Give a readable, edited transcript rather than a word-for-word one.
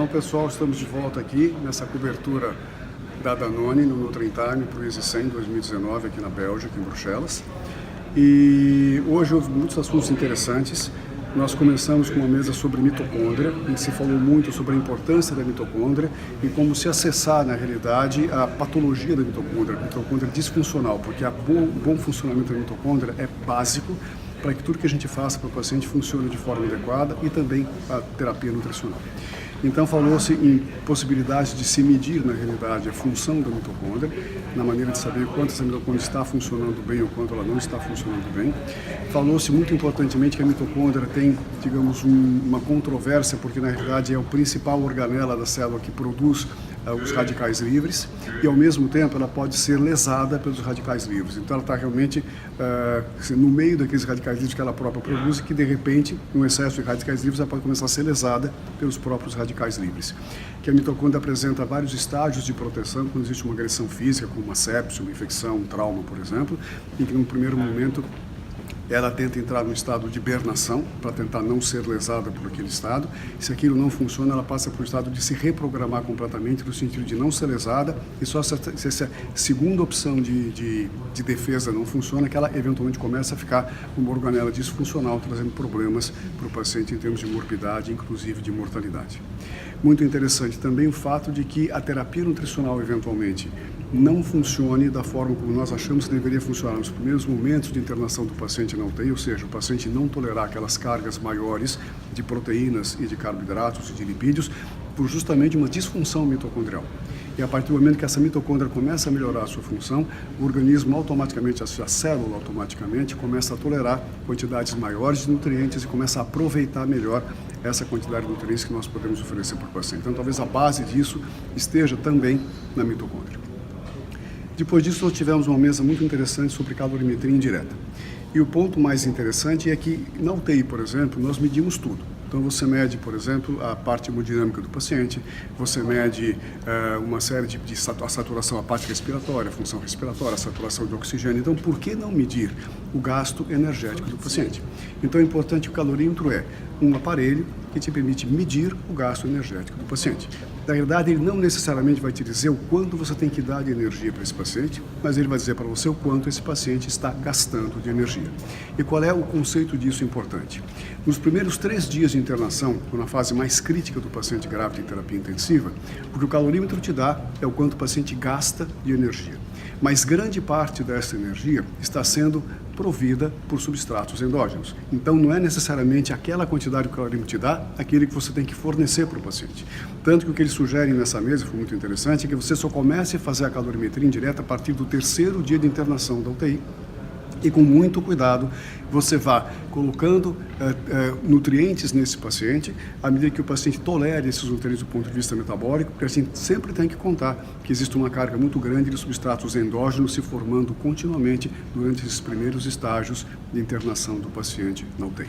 Então, pessoal, estamos de volta aqui nessa cobertura da Danone no Nutrintime para o Easy 100 2019 aqui na Bélgica, em Bruxelas. E hoje houve muitos assuntos interessantes. Nós começamos com uma mesa sobre mitocôndria, em que se falou muito sobre a importância da mitocôndria e como se acessar, na realidade, a patologia da mitocôndria, a mitocôndria disfuncional, porque o bom funcionamento da mitocôndria é básico para que tudo que a gente faça para o paciente funcione de forma adequada e também a terapia nutricional. Então falou-se em possibilidade de se medir, na realidade, a função da mitocôndria, na maneira de saber quanto essa mitocôndria está funcionando bem ou quanto ela não está funcionando bem. Falou-se muito importantemente que a mitocôndria tem, digamos, uma controvérsia, porque na realidade é o principal organela da célula que produz os radicais livres e ao mesmo tempo ela pode ser lesada pelos radicais livres. Então ela está realmente no meio daqueles radicais livres que ela própria produz e que de repente, no excesso de radicais livres, ela pode começar a ser lesada pelos próprios radicais livres. Que a mitocôndria apresenta vários estágios de proteção quando existe uma agressão física, como uma sepse, uma infecção, um trauma, por exemplo, e que no primeiro momento ela tenta entrar no estado de hibernação para tentar não ser lesada por aquele estado. Se aquilo não funciona, ela passa para o estado de se reprogramar completamente, no sentido de não ser lesada, e só se essa segunda opção de defesa não funciona, que ela eventualmente começa a ficar uma organela disfuncional, trazendo problemas para o paciente em termos de morbidade, inclusive de mortalidade. Muito interessante também o fato de que a terapia nutricional, eventualmente, não funcione da forma como nós achamos que deveria funcionar nos primeiros momentos de internação do paciente na UTI, ou seja, o paciente não tolerar aquelas cargas maiores de proteínas e de carboidratos e de lipídios por justamente uma disfunção mitocondrial. E a partir do momento que essa mitocôndria começa a melhorar a sua função, o organismo automaticamente, a célula automaticamente começa a tolerar quantidades maiores de nutrientes e começa a aproveitar melhor essa quantidade de nutrientes que nós podemos oferecer para o paciente. Então, talvez a base disso esteja também na mitocôndria. Depois disso, nós tivemos uma mesa muito interessante sobre calorimetria indireta. E o ponto mais interessante é que, na UTI, por exemplo, nós medimos tudo. Então, você mede, por exemplo, a parte hemodinâmica do paciente, você mede uma série de a saturação, a parte respiratória, a função respiratória, a saturação de oxigênio. Então, por que não medir o gasto energético do paciente? Então, é importante que o calorímetro é um aparelho que te permite medir o gasto energético do paciente. Na verdade, ele não necessariamente vai te dizer o quanto você tem que dar de energia para esse paciente, mas ele vai dizer para você o quanto esse paciente está gastando de energia. E qual é o conceito disso importante? Nos primeiros 3 dias de internação, na fase mais crítica do paciente grávido em terapia intensiva, o que o calorímetro te dá é o quanto o paciente gasta de energia. Mas grande parte dessa energia está sendo provida por substratos endógenos. Então, não é necessariamente aquela quantidade que o calorímetro te dá, aquele que você tem que fornecer para o paciente. Tanto que o que eles sugerem nessa mesa, foi muito interessante, é que você só comece a fazer a calorimetria indireta a partir do 3º dia de internação da UTI. E com muito cuidado, você vá colocando nutrientes nesse paciente, à medida que o paciente tolere esses nutrientes do ponto de vista metabólico, porque a gente sempre tem que contar que existe uma carga muito grande de substratos endógenos se formando continuamente durante esses primeiros estágios de internação do paciente na UTI.